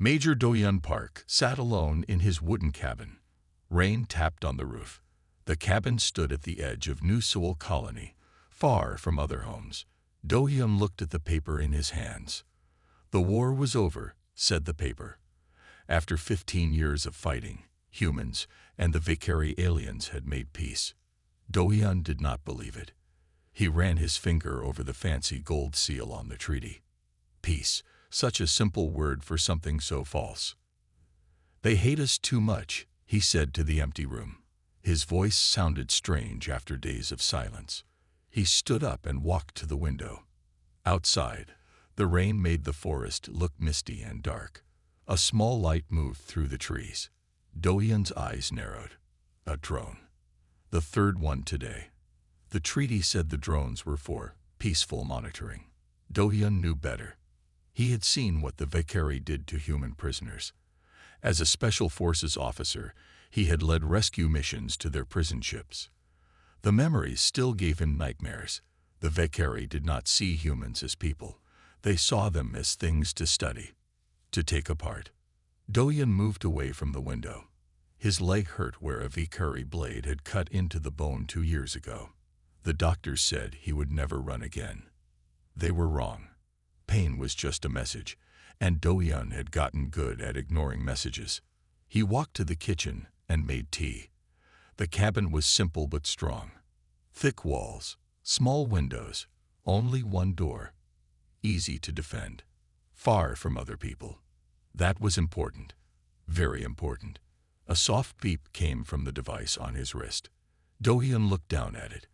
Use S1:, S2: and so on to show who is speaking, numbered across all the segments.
S1: Major Doyun Park sat alone in his wooden cabin. Rain tapped on the roof. The cabin stood at the edge of New Seoul Colony, far from other homes. Do-hyun looked at the paper in his hands. The war was over, said the paper. After 15 years of fighting, humans and the Valkyrie aliens had made peace. Do-hyun did not believe it. He ran his finger over the fancy gold seal on the treaty. Peace, such a simple word for something so false. They hate us too much, he said to the empty room. His voice sounded strange after days of silence. He stood up and walked to the window. Outside, the rain made the forest look misty and dark. A small light moved through the trees. Do-hyun's eyes narrowed. A drone. The third one today. The treaty said the drones were for peaceful monitoring. Do-hyun knew better. He had seen what the Valkyrie did to human prisoners. As a special forces officer, he had led rescue missions to their prison ships. The memories still gave him nightmares. The Valkyrie did not see humans as people. They saw them as things to study, to take apart. Do-hyun moved away from the window. His leg hurt where a Valkyrie blade had cut into the bone 2 years ago. The doctors said he would never run again. They were wrong. Pain was just a message, and Do-hyun had gotten good at ignoring messages. He walked to the kitchen and made tea. The cabin was simple but strong. Thick walls, small windows, only one door. Easy to defend. Far from other people. That was important. Very important. A soft beep came from the device on his wrist. Do-hyun looked down at it.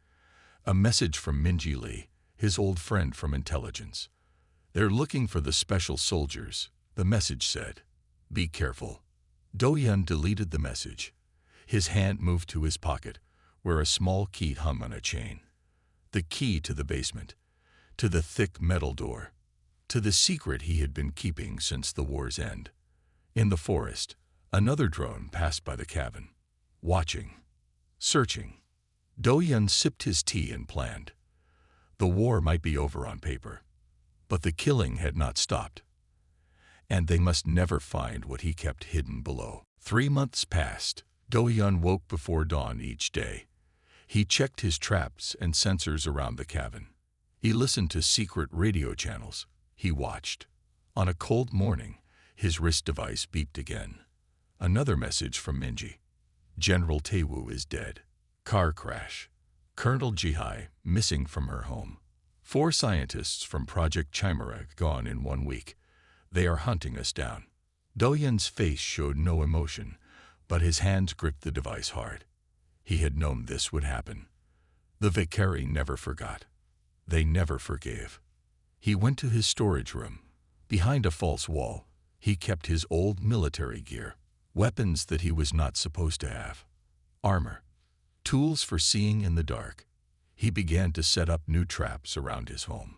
S1: A message from Minji Lee, his old friend from intelligence. They're looking for the special soldiers, the message said. Be careful. Do-hyun deleted the message. His hand moved to his pocket, where a small key hung on a chain. The key to the basement, to the thick metal door, to the secret he had been keeping since the war's end. In the forest, another drone passed by the cabin. Watching. Searching. Do-hyun sipped his tea and planned. The war might be over on paper, but the killing had not stopped. And they must never find what he kept hidden below. 3 months passed. Do-hyun woke before dawn each day. He checked his traps and sensors around the cabin. He listened to secret radio channels. He watched. On a cold morning, his wrist device beeped again. Another message from Minji. General Taewoo is dead. Car crash. Colonel Jihai missing from her home. 4 scientists from Project Chimera gone in 1 week. They are hunting us down. Do-hyun's face showed no emotion, but his hands gripped the device hard. He had known this would happen. The Valkyrie never forgot. They never forgave. He went to his storage room. Behind a false wall, he kept his old military gear, weapons that he was not supposed to have. Armor. Tools for seeing in the dark. He began to set up new traps around his home.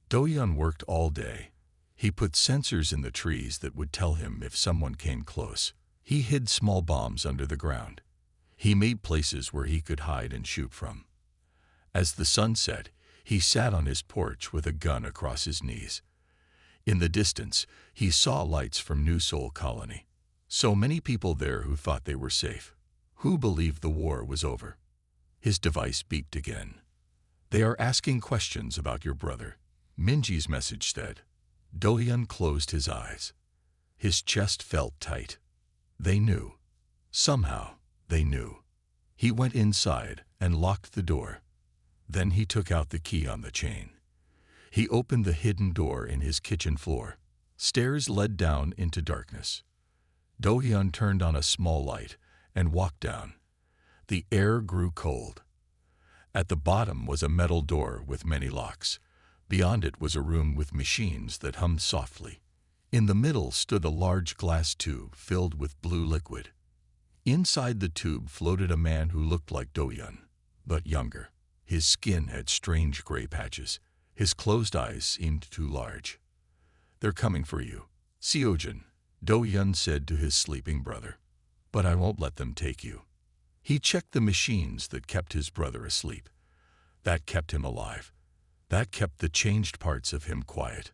S1: Do-hyun worked all day. He put sensors in the trees that would tell him if someone came close. He hid small bombs under the ground. He made places where he could hide and shoot from. As the sun set, he sat on his porch with a gun across his knees. In the distance, he saw lights from New Seoul Colony. So many people there who thought they were safe, who believed the war was over. His device beeped again. They are asking questions about your brother, Minji's message said. Do-hyun closed his eyes. His chest felt tight. They knew. Somehow, they knew. He went inside and locked the door. Then he took out the key on the chain. He opened the hidden door in his kitchen floor. Stairs led down into darkness. Do-hyun turned on a small light and walked down. The air grew cold. At the bottom was a metal door with many locks. Beyond it was a room with machines that hummed softly. In the middle stood a large glass tube filled with blue liquid. Inside the tube floated a man who looked like Do-hyun, but younger. His skin had strange gray patches. His closed eyes seemed too large. They're coming for you, Seojin, Do-hyun said to his sleeping brother. But I won't let them take you. He checked the machines that kept his brother asleep. That kept him alive. That kept the changed parts of him quiet.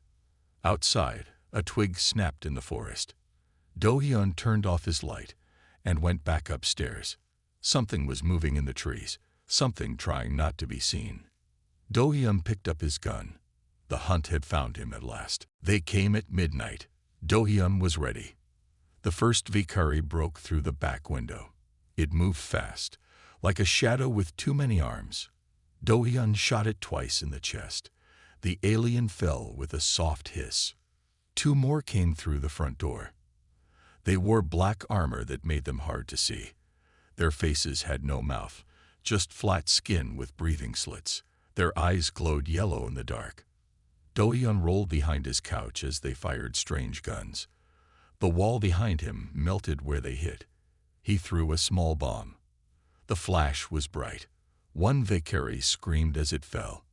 S1: Outside, a twig snapped in the forest. Do-hyun turned off his light and went back upstairs. Something was moving in the trees, something trying not to be seen. Do-hyun picked up his gun. The hunt had found him at last. They came at midnight. Do-hyun was ready. The first Valkyrie broke through the back window. It moved fast, like a shadow with too many arms. Do-hyun shot it twice in the chest. The alien fell with a soft hiss. Two more came through the front door. They wore black armor that made them hard to see. Their faces had no mouth, just flat skin with breathing slits. Their eyes glowed yellow in the dark. Do-hyun rolled behind his couch as they fired strange guns. The wall behind him melted where they hit. He threw a small bomb. The flash was bright. One Valkyrie screamed as it fell.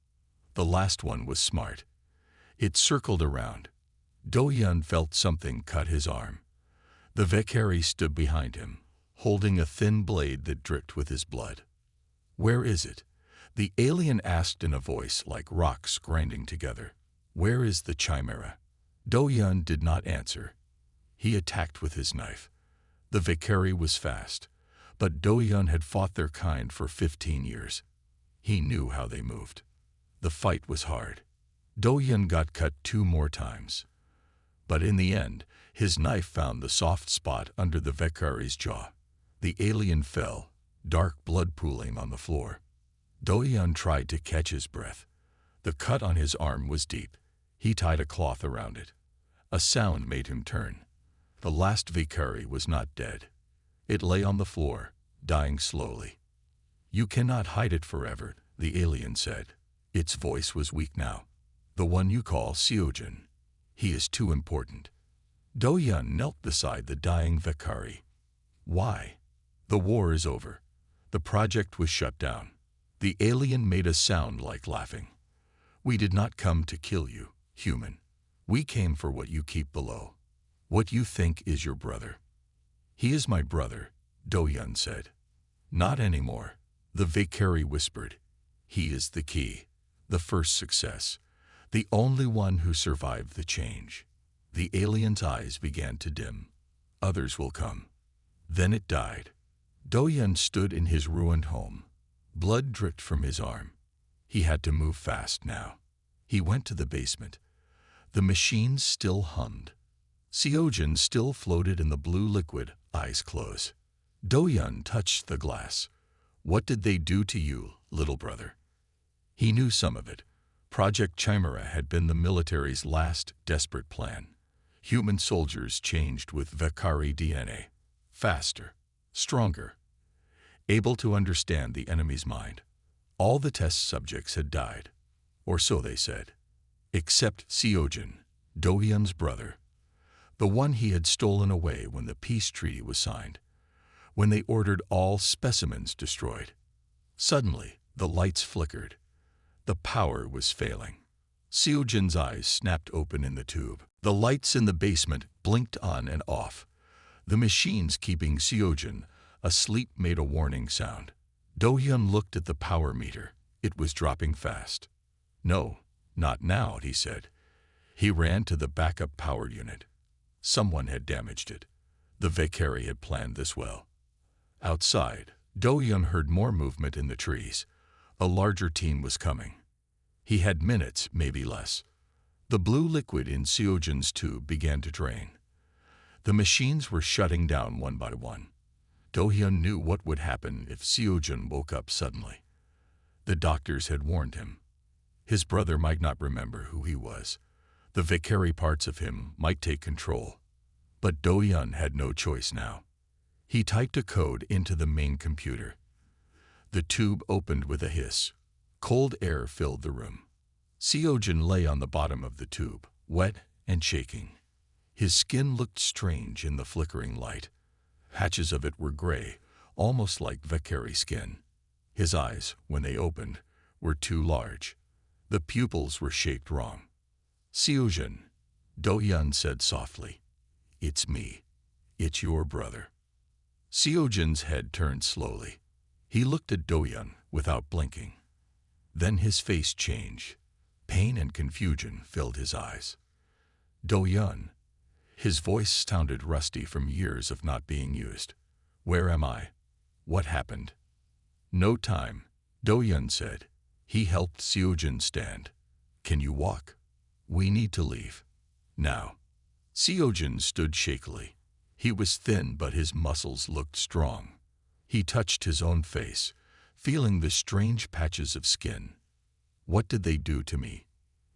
S1: The last one was smart. It circled around. Do-hyun felt something cut his arm. The Valkyrie stood behind him, holding a thin blade that dripped with his blood. "Where is it?" the alien asked in a voice like rocks grinding together. "Where is the chimera?" Do-hyun did not answer. He attacked with his knife. The Valkyrie was fast, but Do-hyun had fought their kind for 15 years. He knew how they moved. The fight was hard. Do-hyun got cut 2 more times. But in the end, his knife found the soft spot under the Valkyrie's jaw. The alien fell, dark blood pooling on the floor. Do-hyun tried to catch his breath. The cut on his arm was deep. He tied a cloth around it. A sound made him turn. The last Valkyrie was not dead. It lay on the floor, dying slowly. "You cannot hide it forever," the alien said. Its voice was weak now. "The one you call Seojin. He is too important." Do-hyun knelt beside the dying Valkyrie. "Why?" "The war is over. The project was shut down." The alien made a sound like laughing. "We did not come to kill you, human. We came for what you keep below. What you think is your brother." "He is my brother," Do-hyun said. "Not anymore," the Valkyrie whispered. "He is the key, the first success, the only one who survived the change." The alien's eyes began to dim. "Others will come." Then it died. Do-hyun stood in his ruined home. Blood dripped from his arm. He had to move fast now. He went to the basement. The machines still hummed. Seojin still floated in the blue liquid, eyes closed. Do-hyun touched the glass. "What did they do to you, little brother?" He knew some of it. Project Chimera had been the military's last desperate plan. Human soldiers changed with Valkyrie DNA. Faster, stronger, able to understand the enemy's mind. All the test subjects had died, or so they said, except Seojin, Do-hyun's brother, the one he had stolen away when the peace treaty was signed, when they ordered all specimens destroyed. Suddenly, the lights flickered. The power was failing. Seojin's eyes snapped open in the tube. The lights in the basement blinked on and off. The machines keeping Seojin asleep made a warning sound. Do-hyun looked at the power meter. It was dropping fast. "No, not now," he said. He ran to the backup power unit. Someone had damaged it. The Valkyrie had planned this well. Outside, Do-hyun heard more movement in the trees. A larger team was coming. He had minutes, maybe less. The blue liquid in Seojin's tube began to drain. The machines were shutting down one by one. Do-hyun knew what would happen if Seojin woke up suddenly. The doctors had warned him. His brother might not remember who he was. The Valkyrie parts of him might take control. But Do-hyun had no choice now. He typed a code into the main computer. The tube opened with a hiss. Cold air filled the room. Seojin lay on the bottom of the tube, wet and shaking. His skin looked strange in the flickering light. Patches of it were gray, almost like Valkyrie skin. His eyes, when they opened, were too large. The pupils were shaped wrong. "Seojin," Do-hyun said softly. "It's me. It's your brother." Seojin's head turned slowly. He looked at Do-hyun without blinking. Then his face changed. Pain and confusion filled his eyes. "Do-hyun." His voice sounded rusty from years of not being used. Where am I? What happened? No time, Do-yun said. He helped Seojin stand. Can you walk? We need to leave. Now. Seojin stood shakily. He was thin, but his muscles looked strong. He touched his own face, feeling the strange patches of skin. What did they do to me?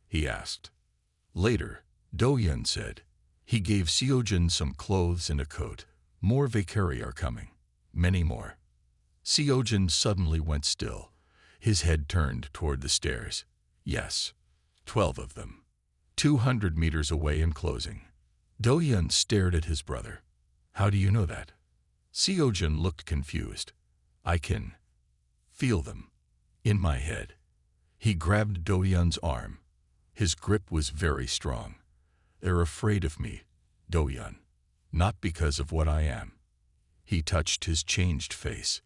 S1: He asked. Later, Do-yun said. He gave Seojin some clothes and a coat. More Valkyrie are coming. Many more. Seojin suddenly went still. His head turned toward the stairs. Yes. 12 of them. 200 meters away and closing. Do-yun stared at his brother. How do you know that? Seojin looked confused. I can feel them. In my head. He grabbed Do-yun's arm. His grip was very strong. They're afraid of me, Do-yun. Not because of what I am. He touched his changed face.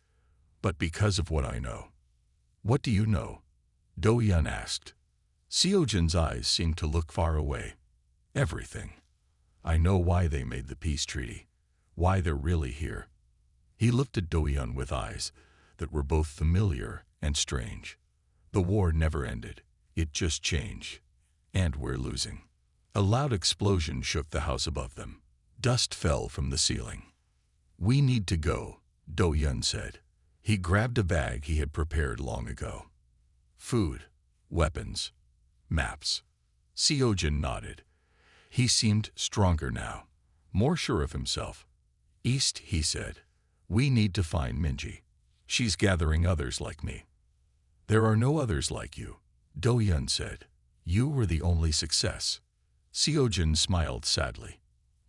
S1: But because of what I know. What do you know? Do-yun asked. Seojin's eyes seemed to look far away. Everything. I know why they made the peace treaty. Why they're really here. He looked at Do-yun with eyes that were both familiar and strange. The war never ended. It just changed. And we're losing. A loud explosion shook the house above them. Dust fell from the ceiling. We need to go, Do-yun said. He grabbed a bag he had prepared long ago. Food, weapons, maps. Seojin nodded. He seemed stronger now, more sure of himself. East, he said. We need to find Minji. She's gathering others like me. There are no others like you, Do-yun said. You were the only success. Seojin smiled sadly.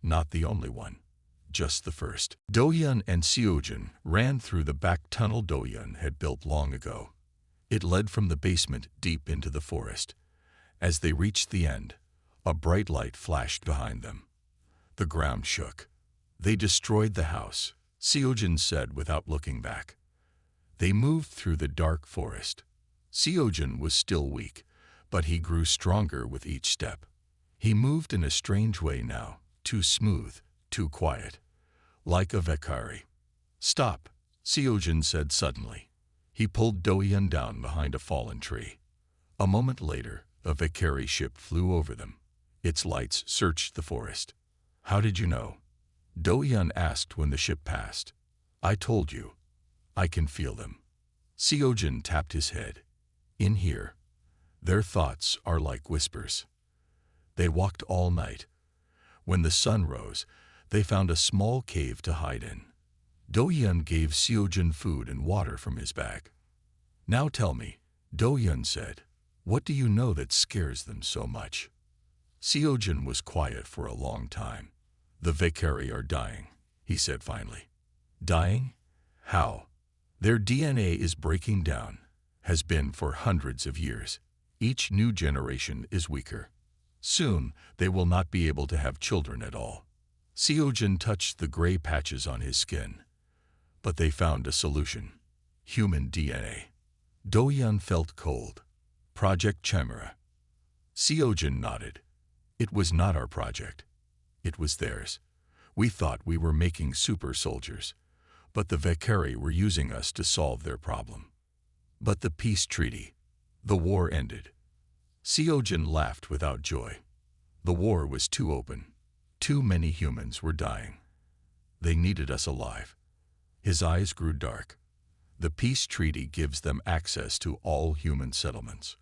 S1: Not the only one. Just the first. Do-yun and Seojin ran through the back tunnel Do-yun had built long ago. It led from the basement deep into the forest. As they reached the end, a bright light flashed behind them. The ground shook. They destroyed the house, Seojin said without looking back. They moved through the dark forest. Seojin was still weak, but he grew stronger with each step. He moved in a strange way now, too smooth, too quiet. Like a Valkyrie. Stop, Seojin said suddenly. He pulled Do-yun down behind a fallen tree. A moment later, a Valkyrie ship flew over them. Its lights searched the forest. How did you know? Do-yun asked when the ship passed. I told you. I can feel them. Seojin tapped his head. In here. Their thoughts are like whispers. They walked all night. When the sun rose, they found a small cave to hide in. Do-yun gave Seojin food and water from his bag. Now tell me, Do-yun said, what do you know that scares them so much? Seojin was quiet for a long time. The Valkyrie are dying, he said finally. Dying? How? Their DNA is breaking down, has been for hundreds of years. Each new generation is weaker. Soon, they will not be able to have children at all. Seojin touched the gray patches on his skin. But they found a solution. Human DNA. Do-yun felt cold. Project Chimera. Seojin nodded. It was not our project. It was theirs. We thought we were making super soldiers. But the Valkyrie were using us to solve their problem. But the peace treaty. The war ended. Seojin laughed without joy. The war was too open. Too many humans were dying. They needed us alive. His eyes grew dark. The peace treaty gives them access to all human settlements.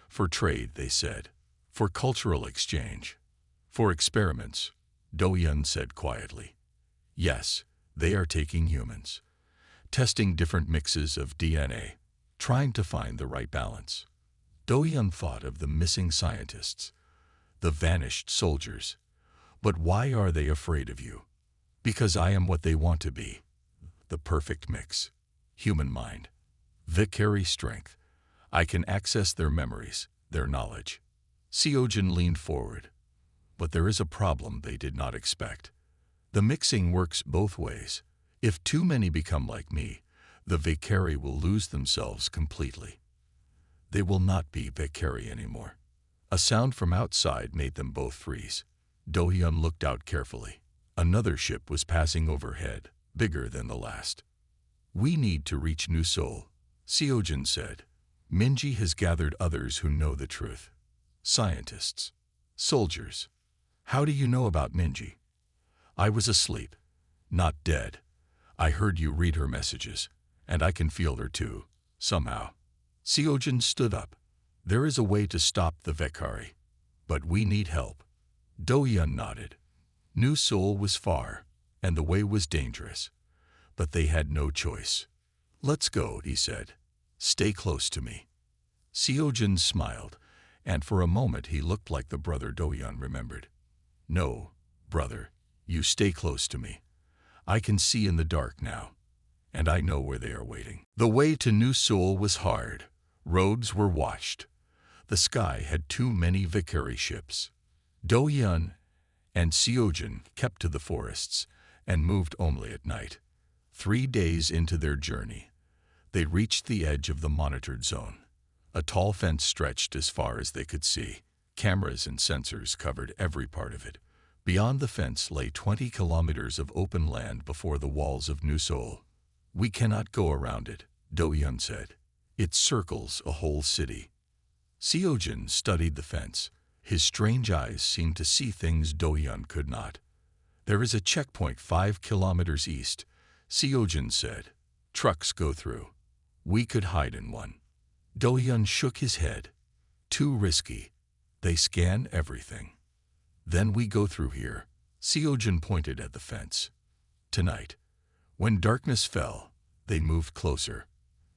S1: For trade, they said. For cultural exchange. For experiments, Do-yun said quietly. Yes, they are taking humans. Testing different mixes of DNA. Trying to find the right balance. Do-yun thought of the missing scientists. The vanished soldiers. But why are they afraid of you? Because I am what they want to be. The perfect mix. Human mind. Valkyrie strength. I can access their memories, their knowledge. Seojin leaned forward. But there is a problem they did not expect. The mixing works both ways. If too many become like me, the Valkyrie will lose themselves completely. They will not be Valkyrie anymore. A sound from outside made them both freeze. Do-hyun looked out carefully. Another ship was passing overhead, bigger than the last. "We need to reach New Seoul," Seo-jin said. "Minji has gathered others who know the truth. Scientists. Soldiers. How do you know about Minji?" "I was asleep. Not dead. I heard you read her messages, and I can feel her too, somehow." Seo-jin stood up. "There is a way to stop the Vekari, but we need help." Do-hyun nodded. New Seoul was far, and the way was dangerous, but they had no choice. "Let's go," he said. "Stay close to me." Seo-jin smiled, and for a moment he looked like the brother Do-hyun remembered. "No, brother, you stay close to me. I can see in the dark now, and I know where they are waiting." The way to New Seoul was hard. Roads were watched. The sky had too many Vikari ships. Do-hyun and Seo-jin kept to the forests and moved only at night. 3 days into their journey, they reached the edge of the monitored zone. A tall fence stretched as far as they could see. Cameras and sensors covered every part of it. Beyond the fence lay 20 kilometers of open land before the walls of New Seoul. "We cannot go around it," Do-hyun said. "It circles a whole city." Seo-jin studied the fence. His strange eyes seemed to see things Do-hyun could not. "There is a checkpoint 5 kilometers east," Seo-jin said. "Trucks go through. We could hide in one." Do-hyun shook his head. "Too risky. They scan everything." "Then we go through here." Seo-jin pointed at the fence. Tonight, when darkness fell, they moved closer.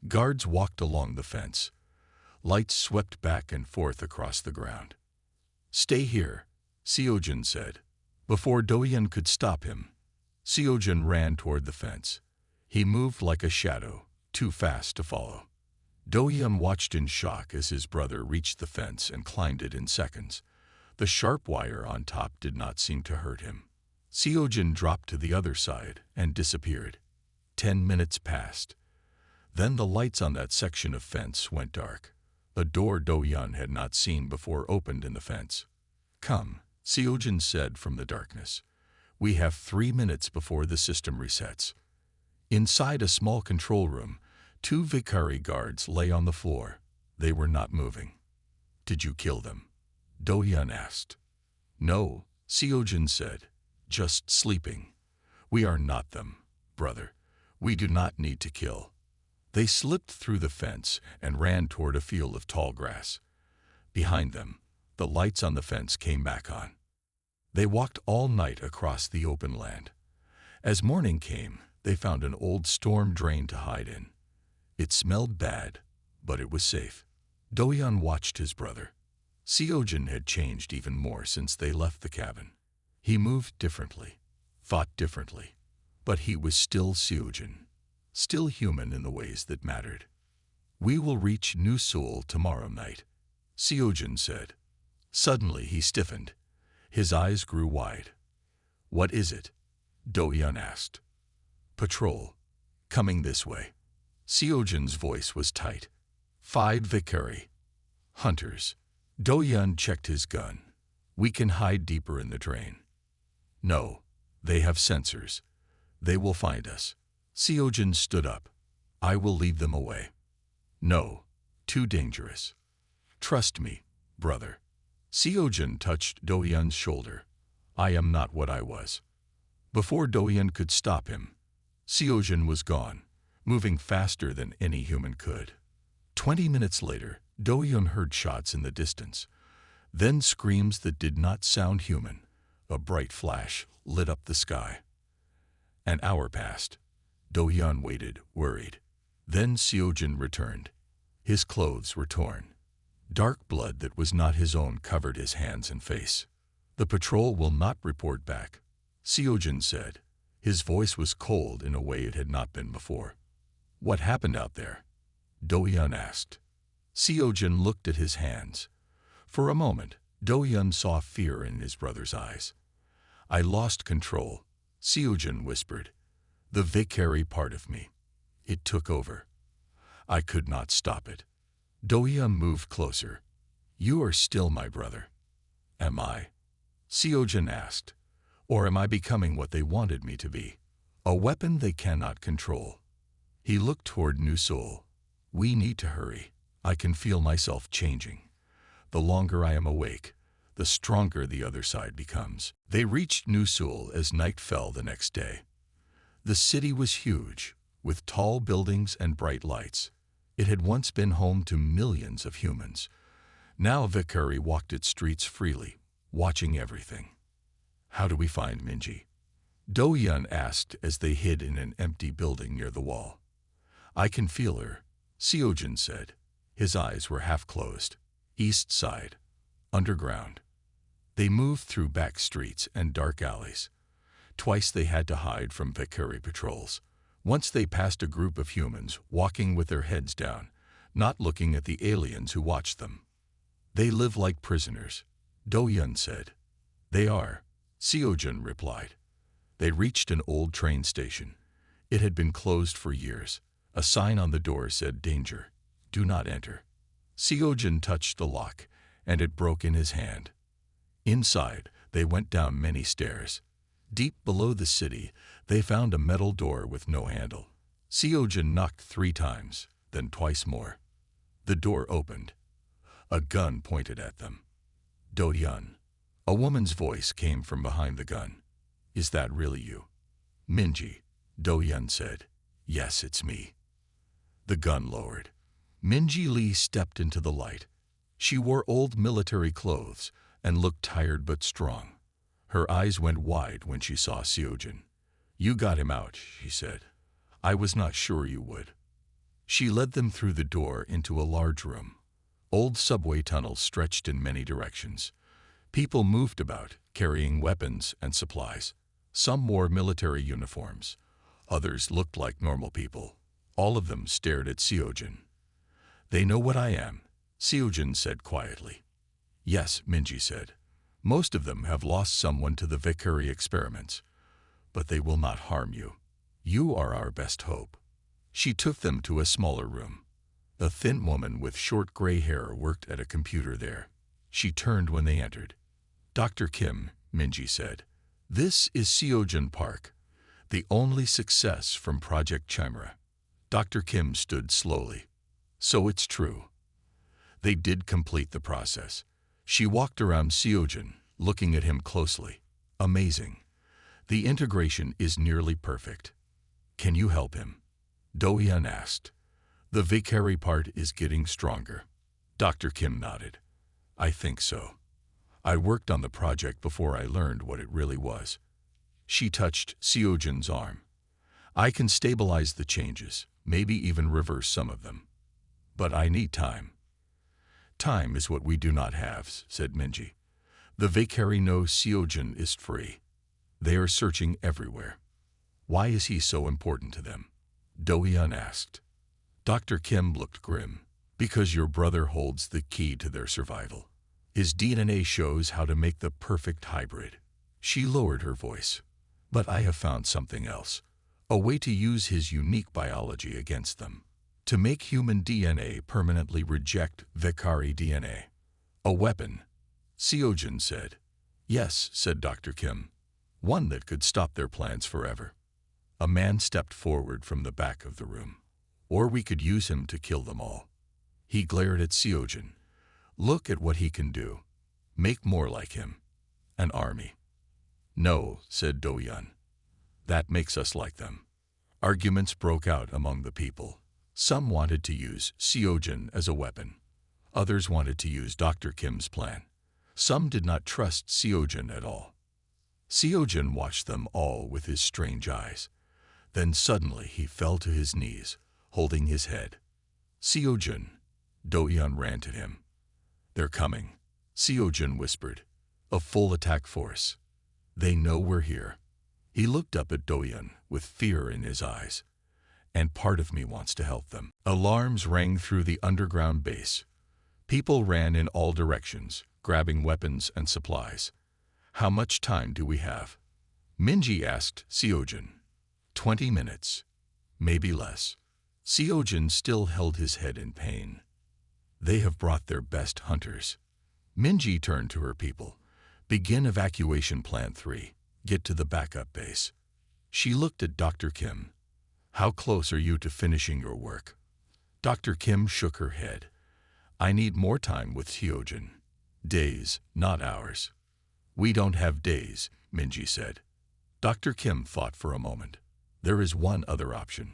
S1: Guards walked along the fence. Lights swept back and forth across the ground. "Stay here," Seo-jin said. Before Do-hyun could stop him, Seo-jin ran toward the fence. He moved like a shadow, too fast to follow. Do-hyun watched in shock as his brother reached the fence and climbed it in seconds. The sharp wire on top did not seem to hurt him. Seo-jin dropped to the other side and disappeared. 10 minutes passed. Then the lights on that section of fence went dark. A door Do-hyun had not seen before opened in the fence. "Come," Seo-jin said from the darkness. "We have 3 minutes before the system resets." Inside a small control room, 2 Vikari guards lay on the floor. They were not moving. "Did you kill them?" Do-hyun asked. "No," Seo-jin said. "Just sleeping. We are not them, brother. We do not need to kill." They slipped through the fence and ran toward a field of tall grass. Behind them, the lights on the fence came back on. They walked all night across the open land. As morning came, they found an old storm drain to hide in. It smelled bad, but it was safe. Do-hyun watched his brother. Seo-jin had changed even more since they left the cabin. He moved differently, thought differently, but he was still Seo-jin, still human in the ways that mattered. "We will reach New Seoul tomorrow night," Seo-jin said. Suddenly he stiffened. His eyes grew wide. "What is it?" Do-hyun asked. "Patrol. Coming this way." Seo-jin's voice was tight. 5 Vikari. Hunters. Do-hyun checked his gun. "We can hide deeper in the drain." "No. They have sensors. They will find us." Seo-jin stood up. "I will lead them away." "No. Too dangerous. Trust me, brother." Seo-jin touched Do-hyun's shoulder. "I am not what I was." Before Do-hyun could stop him, Seo-jin was gone, moving faster than any human could. 20 minutes later, Do-hyun heard shots in the distance, then screams that did not sound human. A bright flash lit up the sky. An hour passed. Do-hyun waited, worried. Then Seo-jin returned. His clothes were torn. Dark blood that was not his own covered his hands and face. "The patrol will not report back," Seo-jin said. His voice was cold in a way it had not been before. "What happened out there?" Do-hyun asked. Seo-jin looked at his hands. For a moment, Do-hyun saw fear in his brother's eyes. "I lost control," Seo-jin whispered. "The Vikari part of me. It took over. I could not stop it." Do-hyun moved closer. "You are still my brother." "Am I?" Seojin asked. Or am I becoming what they wanted me to be? A weapon they cannot control. He looked toward New Seoul. We need to hurry. I can feel myself changing. The longer I am awake, the stronger the other side becomes. They reached New Seoul as night fell the next day. The city was huge, with tall buildings and bright lights. It had once been home to millions of humans. Now Vikuri walked its streets freely, watching everything. How do we find Minji? Do-hyun asked as they hid in an empty building near the wall. I can feel her, Seojin said. His eyes were half closed. East side. Underground. They moved through back streets and dark alleys. Twice they had to hide from Vikuri patrols. Once they passed a group of humans walking with their heads down, not looking at the aliens who watched them. They live like prisoners, Do-hyun said. They are, Seojin replied. They reached an old train station. It had been closed for years. A sign on the door said, "Danger. Do not enter." Seojin touched the lock, and it broke in his hand. Inside, they went down many stairs. Deep below the city, they found a metal door with no handle. Seojin knocked 3 times, then twice more. The door opened. A gun pointed at them. Do-hyun. A woman's voice came from behind the gun. Is that really you? Minji, Do-hyun said. Yes, it's me. The gun lowered. Minji Lee stepped into the light. She wore old military clothes and looked tired but strong. Her eyes went wide when she saw Seojin. You got him out, she said. I was not sure you would. She led them through the door into a large room. Old subway tunnels stretched in many directions. People moved about, carrying weapons and supplies. Some wore military uniforms. Others looked like normal people. All of them stared at Seojin. They know what I am, Seojin said quietly. Yes, Minji said. Most of them have lost someone to the Vikuri experiments. But they will not harm you. You are our best hope. She took them to a smaller room. A thin woman with short gray hair worked at a computer there. She turned when they entered. Dr. Kim, Minji said. This is Seojin Park, the only success from Project Chimera. Dr. Kim stood slowly. So it's true. They did complete the process. She walked around Seojin, looking at him closely. Amazing. The integration is nearly perfect. Can you help him? Do-hyun asked. The Vikuri part is getting stronger. Dr. Kim nodded. I think so. I worked on the project before I learned what it really was. She touched Seojin's arm. I can stabilize the changes, maybe even reverse some of them. But I need time. Time is what we do not have, said Minji. The Vikuri know Seojin is free. They are searching everywhere. Why is he so important to them? Do-hyun asked. Dr. Kim looked grim. Because your brother holds the key to their survival. His DNA shows how to make the perfect hybrid. She lowered her voice. But I have found something else. A way to use his unique biology against them. To make human DNA permanently reject Vikuri DNA. A weapon, Seojin said. Yes, said Dr. Kim. One that could stop their plans forever. A man stepped forward from the back of the room. Or we could use him to kill them all. He glared at Seojin. Look at what he can do. Make more like him. An army. No, said Do-hyun. That makes us like them. Arguments broke out among the people. Some wanted to use Seojin as a weapon. Others wanted to use Dr. Kim's plan. Some did not trust Seojin at all. Seojin watched them all with his strange eyes. Then suddenly he fell to his knees, holding his head. Seojin. Do-hyun ran to him. They're coming, Seojin whispered. A full attack force. They know we're here. He looked up at Do-hyun with fear in his eyes. And part of me wants to help them. Alarms rang through the underground base. People ran in all directions, grabbing weapons and supplies. How much time do we have? Minji asked Seojin. 20 minutes. Maybe less. Seojin still held his head in pain. They have brought their best hunters. Minji turned to her people. Begin evacuation plan 3. Get to the backup base. She looked at Dr. Kim. How close are you to finishing your work? Dr. Kim shook her head. I need more time with Hyojin. Days, not hours. We don't have days, Minji said. Dr. Kim thought for a moment. There is one other option.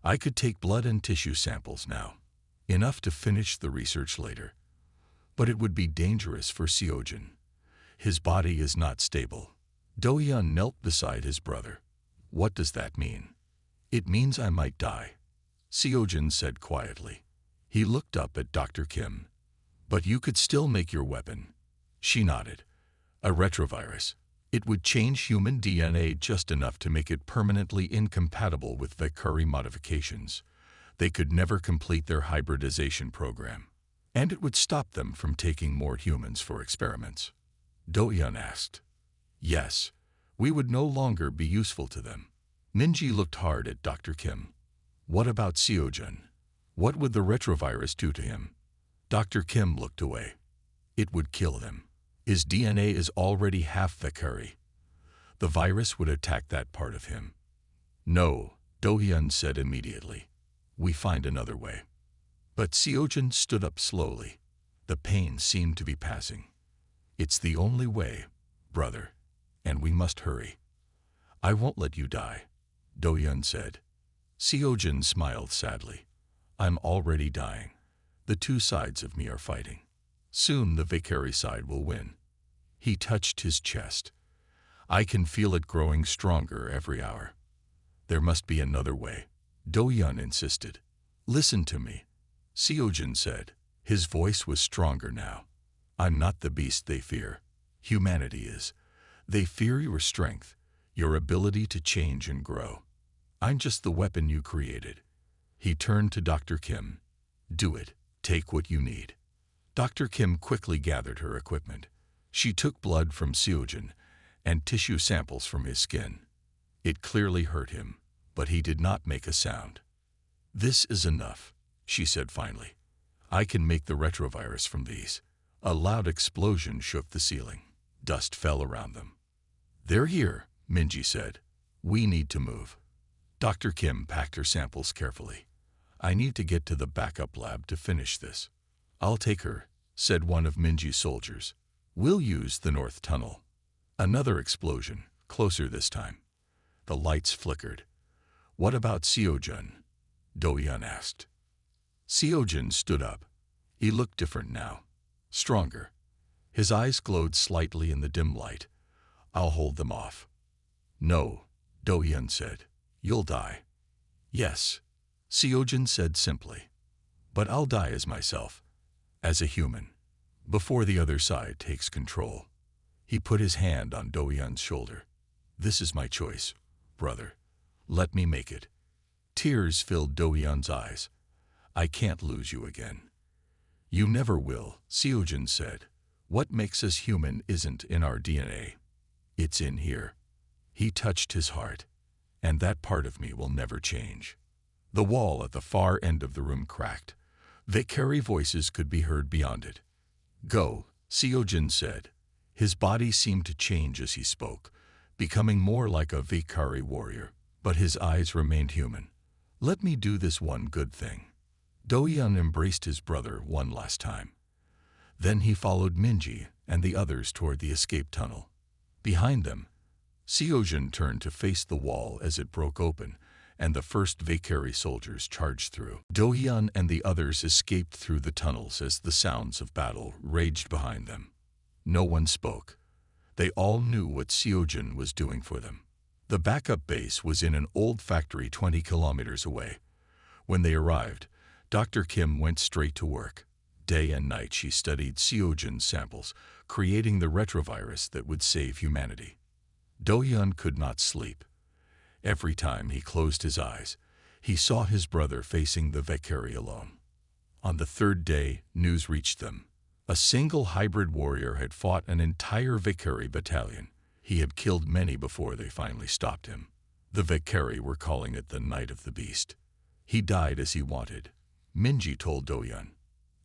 S1: I could take blood and tissue samples now. Enough to finish the research later. But it would be dangerous for Hyojin. His body is not stable. Do-hyun knelt beside his brother. What does that mean? It means I might die, Hyojin said quietly. He looked up at Dr. Kim. But you could still make your weapon. She nodded. A retrovirus. It would change human DNA just enough to make it permanently incompatible with Valkyrie modifications. They could never complete their hybridization program. And it would stop them from taking more humans for experiments. Do-hyun asked. Yes, we would no longer be useful to them. Minji looked hard at Dr. Kim. What about Hyojin? What would the retrovirus do to him? Dr. Kim looked away. It would kill him. His DNA is already half Valkyrie. The virus would attack that part of him. No, Do-hyun said immediately. We find another way. But Hyojin stood up slowly. The pain seemed to be passing. It's the only way, brother, and we must hurry. I won't let you die, Do-hyun said. Hyojin smiled sadly. I'm already dying. The two sides of me are fighting. Soon the Valkyrie side will win. He touched his chest. I can feel it growing stronger every hour. There must be another way, Do-hyun insisted. Listen to me, Hyojin said. His voice was stronger now. I'm not the beast they fear. Humanity is. They fear your strength, your ability to change and grow. I'm just the weapon you created. He turned to Dr. Kim. Do it. Take what you need. Dr. Kim quickly gathered her equipment. She took blood from Hyojin and tissue samples from his skin. It clearly hurt him, but he did not make a sound. This is enough, she said finally. I can make the retrovirus from these. A loud explosion shook the ceiling. Dust fell around them. They're here, Minji said. We need to move. Dr. Kim packed her samples carefully. I need to get to the backup lab to finish this. I'll take her, said one of Minji's soldiers. We'll use the north tunnel. Another explosion, closer this time. The lights flickered. What about Hyojin? Do-hyun asked. Hyojin stood up. He looked different now. Stronger. His eyes glowed slightly in the dim light. I'll hold them off. No, Do-hyun said. You'll die. Yes, Hyojin said simply. But I'll die as myself, as a human, before the other side takes control. He put his hand on Do-hyun's shoulder. This is my choice, brother. Let me make it. Tears filled Do-hyun's eyes. I can't lose you again. You never will, Hyojin said. What makes us human isn't in our DNA. It's in here. He touched his heart, and that part of me will never change. The wall at the far end of the room cracked. Valkyrie voices could be heard beyond it. Go, Hyojin said. His body seemed to change as he spoke, becoming more like a Valkyrie warrior, but his eyes remained human. Let me do this one good thing. Do-hyun embraced his brother one last time. Then he followed Minji and the others toward the escape tunnel. Behind them, Hyojin turned to face the wall as it broke open, and the first Valkyrie soldiers charged through. Do-hyun and the others escaped through the tunnels as the sounds of battle raged behind them. No one spoke. They all knew what Hyojin was doing for them. The backup base was in an old factory 20 kilometers away. When they arrived, Dr. Kim went straight to work. Day and night she studied Hyojin's samples, creating the retrovirus that would save humanity. Do-hyun could not sleep. Every time he closed his eyes, he saw his brother facing the Valkyrie alone. On the third day, news reached them. A single hybrid warrior had fought an entire Valkyrie battalion. He had killed many before they finally stopped him. The Valkyrie were calling it the Night of the Beast. He died as he wanted, Minji told Do-hyun,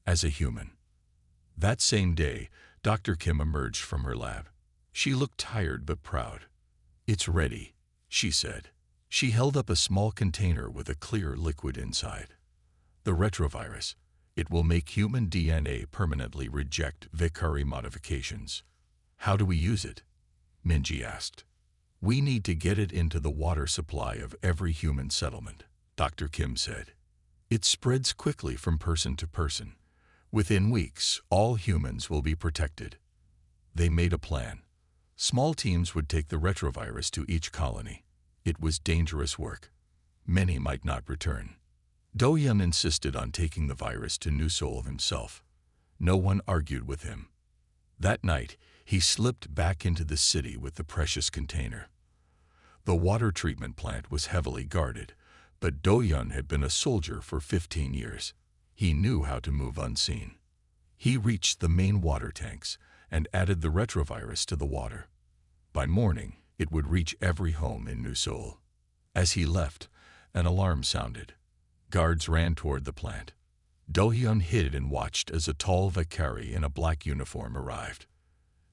S1: as a human. That same day, Dr. Kim emerged from her lab. She looked tired but proud. "It's ready," she said. She held up a small container with a clear liquid inside. "The retrovirus. It will make human DNA permanently reject Vicari modifications." "How do we use it?" Minji asked. "We need to get it into the water supply of every human settlement," Dr. Kim said. "It spreads quickly from person to person. Within weeks, all humans will be protected." They made a plan. Small teams would take the retrovirus to each colony. It was dangerous work. Many might not return. Do-hyun insisted on taking the virus to New Seoul himself. No one argued with him. That night, he slipped back into the city with the precious container. The water treatment plant was heavily guarded, but Do-hyun had been a soldier for 15 years. He knew how to move unseen. He reached the main water tanks and added the retrovirus to the water. By morning, it would reach every home in New Seoul. As he left, an alarm sounded. Guards ran toward the plant. Do-hyun hid and watched as a tall Vicari in a black uniform arrived.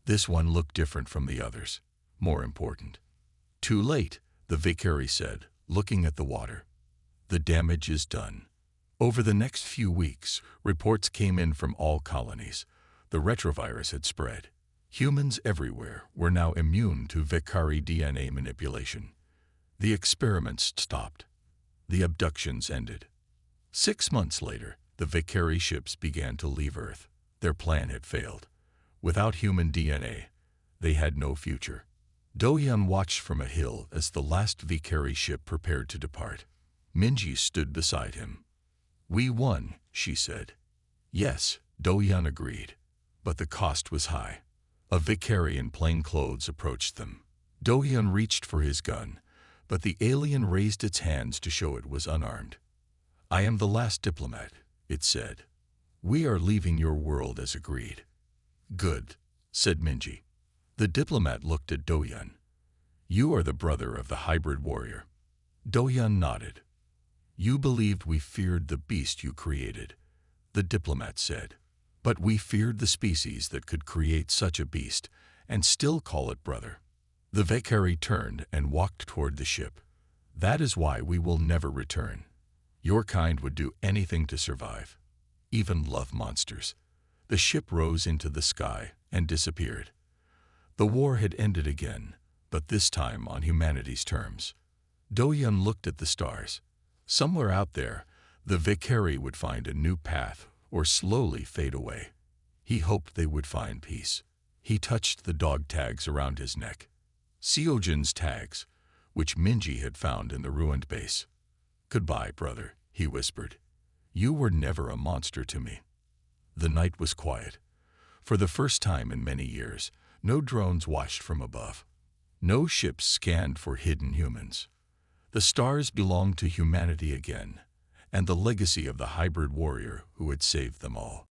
S1: This one looked different from the others. More important. "Too late," the Vicari said, looking at the water. "The damage is done." Over the next few weeks, reports came in from all colonies. The retrovirus had spread. Humans everywhere were now immune to Vicari DNA manipulation. The experiments stopped. The abductions ended. 6 months later, the Vicari ships began to leave Earth. Their plan had failed. Without human DNA, they had no future. Do-hyun watched from a hill as the last Vicari ship prepared to depart. Minji stood beside him. "We won," she said. "Yes," Do-hyun agreed. But the cost was high. A Vicari in plain clothes approached them. Do-hyun reached for his gun, but the alien raised its hands to show it was unarmed. "I am the last diplomat," it said. "We are leaving your world as agreed." "Good," said Minji. The diplomat looked at Do-hyun. "You are the brother of the hybrid warrior." Do-hyun nodded. "You believed we feared the beast you created," the diplomat said. "But we feared the species that could create such a beast and still call it brother." The Vicari turned and walked toward the ship. "That is why we will never return. Your kind would do anything to survive, even love monsters." The ship rose into the sky and disappeared. The war had ended again, but this time on humanity's terms. Do-hyun looked at the stars. Somewhere out there, the Vicari would find a new path or slowly fade away. He hoped they would find peace. He touched the dog tags around his neck. Seojin's tags, which Minji had found in the ruined base. "Goodbye, brother," he whispered. "You were never a monster to me." The night was quiet. For the first time in many years, no drones watched from above. No ships scanned for hidden humans. The stars belonged to humanity again, and the legacy of the hybrid warrior who had saved them all.